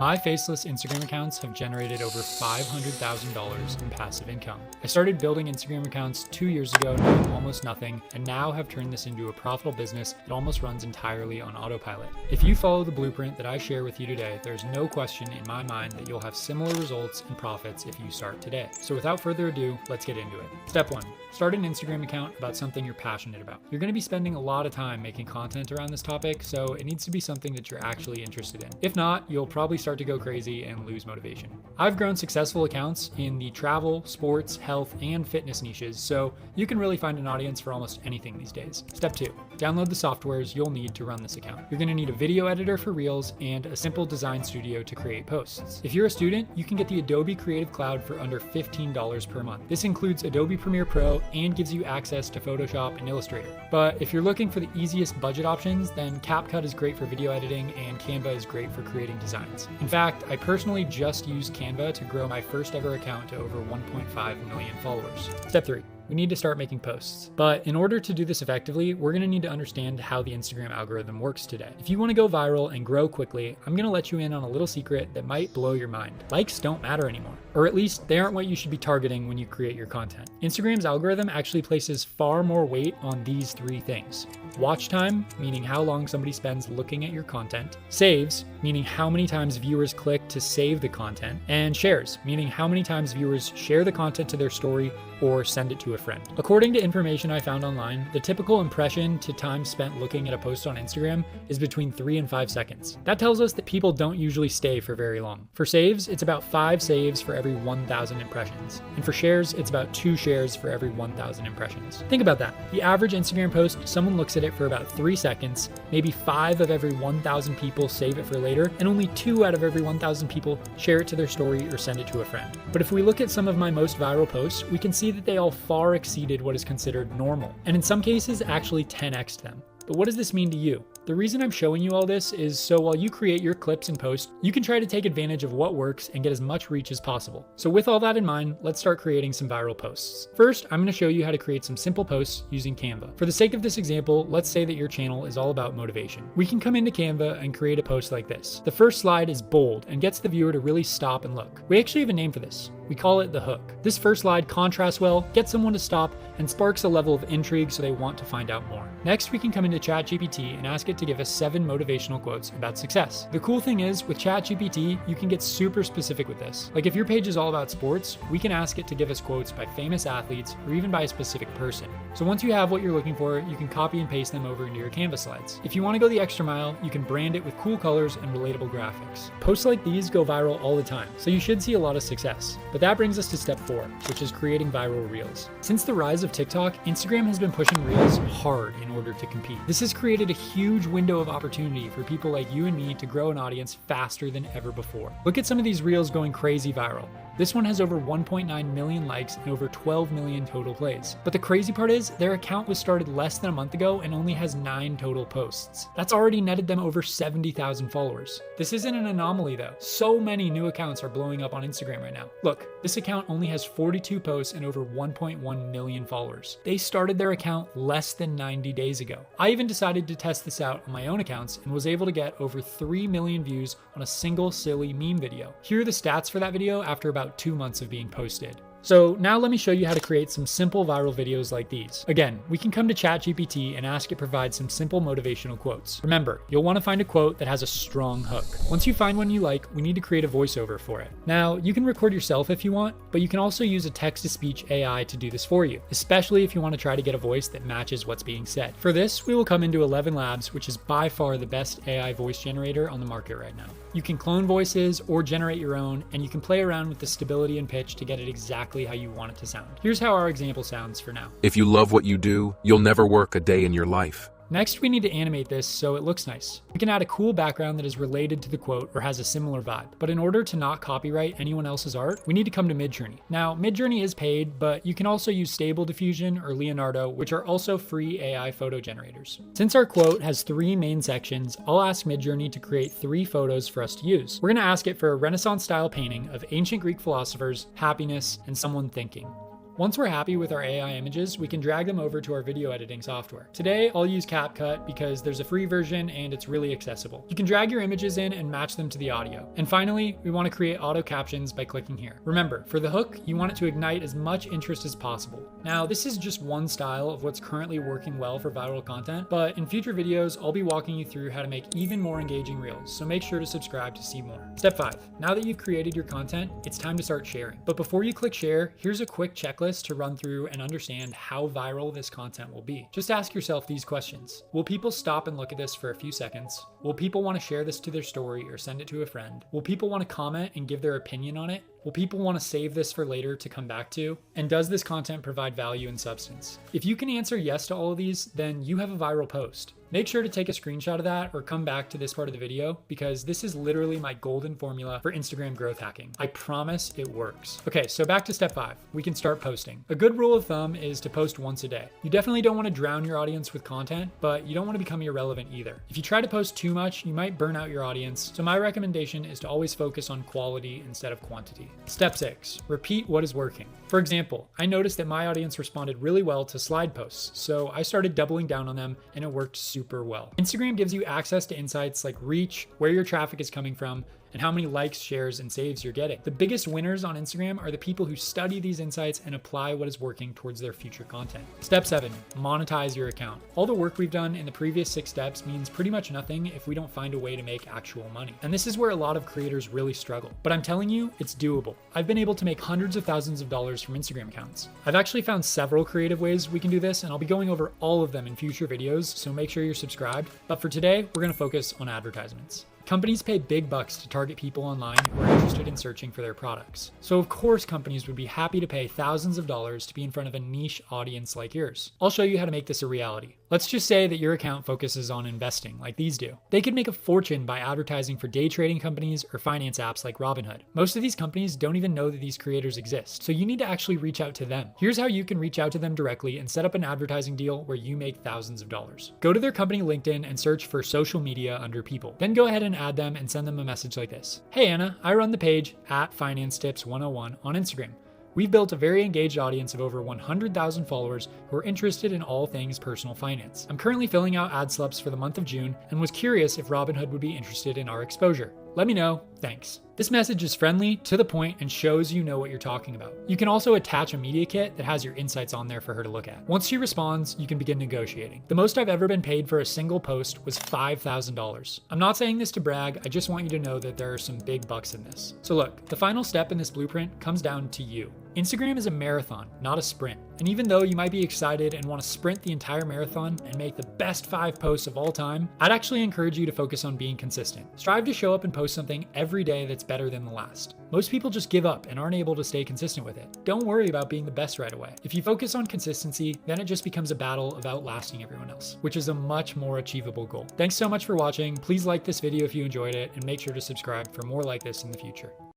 My Faceless Instagram accounts have generated over $500,000 in passive income. I started building Instagram accounts 2 years ago, knowing almost nothing, and now have turned this into a profitable business that almost runs entirely on autopilot. If you follow the blueprint that I share with you today, there's no question in my mind that you'll have similar results and profits if you start today. So without further ado, let's get into it. Step 1. Start an Instagram account about something you're passionate about. You're going to be spending a lot of time making content around this topic, so it needs to be something that you're actually interested in. If not, you'll probably start to go crazy and lose motivation. I've grown successful accounts in the travel, sports, health, and fitness niches, so you can really find an audience for almost anything these days. Step 2. Download the softwares you'll need to run this account. You're going to need a video editor for Reels and a simple design studio to create posts. If you're a student, you can get the Adobe Creative Cloud for under $15 per month. This includes Adobe Premiere Pro and gives you access to Photoshop and Illustrator. But if you're looking for the easiest budget options, then CapCut is great for video editing and Canva is great for creating designs. In fact, I personally just used Canva to grow my first ever account to over 1.5 million followers. Step 3. We need to start making posts. But in order to do this effectively, we're going to need to understand how the Instagram algorithm works today. If you want to go viral and grow quickly, I'm going to let you in on a little secret that might blow your mind. Likes don't matter anymore, or at least they aren't what you should be targeting when you create your content. Instagram's algorithm actually places far more weight on these 3 things. Watch time, meaning how long somebody spends looking at your content. Saves, meaning how many times viewers click to save the content. And shares, meaning how many times viewers share the content to their story or send it to a friend. According to information I found online, the typical impression to time spent looking at a post on Instagram is between 3 and 5 seconds. That tells us that people don't usually stay for very long. For saves, it's about 5 saves for every 1,000 impressions. And for shares, it's about 2 shares for every 1,000 impressions. Think about that. The average Instagram post, someone looks at it for about 3 seconds, maybe 5 of every 1,000 people save it for later, and only 2 out of every 1,000 people share it to their story or send it to a friend. But if we look at some of my most viral posts, we can see that they all far exceeded what is considered normal, and in some cases actually 10x'd them. But what does this mean to you? The reason I'm showing you all this is so while you create your clips and posts, you can try to take advantage of what works and get as much reach as possible. So with all that in mind, let's start creating some viral posts. First, I'm going to show you how to create some simple posts using Canva. For the sake of this example, let's say that your channel is all about motivation. We can come into Canva and create a post like this. The first slide is bold and gets the viewer to really stop and look. We actually have a name for this. We call it the hook. This first slide contrasts well, gets someone to stop, and sparks a level of intrigue so they want to find out more. Next, we can come into ChatGPT and ask it to give us 7 motivational quotes about success. The cool thing is, with ChatGPT, you can get super specific with this. Like if your page is all about sports, we can ask it to give us quotes by famous athletes or even by a specific person. So once you have what you're looking for, you can copy and paste them over into your Canva slides. If you want to go the extra mile, you can brand it with cool colors and relatable graphics. Posts like these go viral all the time, so you should see a lot of success. But that brings us to step 4, which is creating viral reels. Since the rise of TikTok, Instagram has been pushing reels hard in order to compete. This has created a huge window of opportunity for people like you and me to grow an audience faster than ever before. Look at some of these reels going crazy viral. This one has over 1.9 million likes and over 12 million total plays. But the crazy part is, their account was started less than a month ago and only has 9 total posts. That's already netted them over 70,000 followers. This isn't an anomaly though. So many new accounts are blowing up on Instagram right now. Look, this account only has 42 posts and over 1.1 million followers. They started their account less than 90 days ago. I even decided to test this out on my own accounts and was able to get over 3 million views on a single silly meme video. Here are the stats for that video after about 2 months of being posted. So now let me show you how to create some simple viral videos like these. Again, we can come to ChatGPT and ask it provide some simple motivational quotes. Remember, you'll want to find a quote that has a strong hook. Once you find one you like, we need to create a voiceover for it. Now, you can record yourself if you want, but you can also use a text-to-speech AI to do this for you, especially if you want to try to get a voice that matches what's being said. For this, we will come into 11 Labs, which is by far the best AI voice generator on the market right now. You can clone voices or generate your own, and you can play around with the stability and pitch to get it exactly how you want it to sound. Here's how our example sounds for now. If you love what you do, you'll never work a day in your life. Next, we need to animate this so it looks nice. We can add a cool background that is related to the quote or has a similar vibe. But in order to not copyright anyone else's art, we need to come to Midjourney. Now, Midjourney is paid, but you can also use Stable Diffusion or Leonardo, which are also free AI photo generators. Since our quote has 3 main sections, I'll ask Midjourney to create 3 photos for us to use. We're going to ask it for a Renaissance-style painting of ancient Greek philosophers, happiness, and someone thinking. Once we're happy with our AI images, we can drag them over to our video editing software. Today, I'll use CapCut because there's a free version and it's really accessible. You can drag your images in and match them to the audio. And finally, we want to create auto captions by clicking here. Remember, for the hook, you want it to ignite as much interest as possible. Now, this is just one style of what's currently working well for viral content, but in future videos, I'll be walking you through how to make even more engaging reels, so make sure to subscribe to see more. Step 5. Now that you've created your content, it's time to start sharing. But before you click share, here's a quick checklist to run through and understand how viral this content will be. Just ask yourself these questions. Will people stop and look at this for a few seconds? Will people want to share this to their story or send it to a friend? Will people want to comment and give their opinion on it? Will people want to save this for later to come back to? And does this content provide value and substance? If you can answer yes to all of these, then you have a viral post. Make sure to take a screenshot of that or come back to this part of the video because this is literally my golden formula for Instagram growth hacking. I promise it works. Okay, so back to step 5. We can start posting. A good rule of thumb is to post once a day. You definitely don't want to drown your audience with content, but you don't want to become irrelevant either. If you try to post too much, you might burn out your audience. So my recommendation is to always focus on quality instead of quantity. Step 6, repeat what is working. For example, I noticed that my audience responded really well to slide posts, so I started doubling down on them and it worked super well. Instagram gives you access to insights like reach, where your traffic is coming from, and how many likes, shares, and saves you're getting. The biggest winners on Instagram are the people who study these insights and apply what is working towards their future content. Step 7, monetize your account. All the work we've done in the previous 6 steps means pretty much nothing if we don't find a way to make actual money. And this is where a lot of creators really struggle. But I'm telling you, it's doable. I've been able to make hundreds of thousands of dollars from Instagram accounts. I've actually found several creative ways we can do this, and I'll be going over all of them in future videos, so make sure you're subscribed. But for today, we're gonna focus on advertisements. Companies pay big bucks to target people online who are interested in searching for their products. So of course companies would be happy to pay thousands of dollars to be in front of a niche audience like yours. I'll show you how to make this a reality. Let's just say that your account focuses on investing like these do. They could make a fortune by advertising for day trading companies or finance apps like Robinhood. Most of these companies don't even know that these creators exist, so you need to actually reach out to them. Here's how you can reach out to them directly and set up an advertising deal where you make thousands of dollars. Go to their company LinkedIn and search for social media under people. Then go ahead and add them and send them a message like this. Hey Anna, I run the page @FinanceTips101 on Instagram. We've built a very engaged audience of over 100,000 followers who are interested in all things personal finance. I'm currently filling out ad slips for the month of June and was curious if Robinhood would be interested in our exposure. Let me know. Thanks. This message is friendly, to the point, and shows you know what you're talking about. You can also attach a media kit that has your insights on there for her to look at. Once she responds, you can begin negotiating. The most I've ever been paid for a single post was $5,000. I'm not saying this to brag, I just want you to know that there are some big bucks in this. So look, the final step in this blueprint comes down to you. Instagram is a marathon, not a sprint. And even though you might be excited and want to sprint the entire marathon and make the best 5 posts of all time, I'd actually encourage you to focus on being consistent. Strive to show up and post something every day that's better than the last. Most people just give up and aren't able to stay consistent with it. Don't worry about being the best right away. If you focus on consistency, then it just becomes a battle of outlasting everyone else, which is a much more achievable goal. Thanks so much for watching. Please like this video if you enjoyed it and make sure to subscribe for more like this in the future.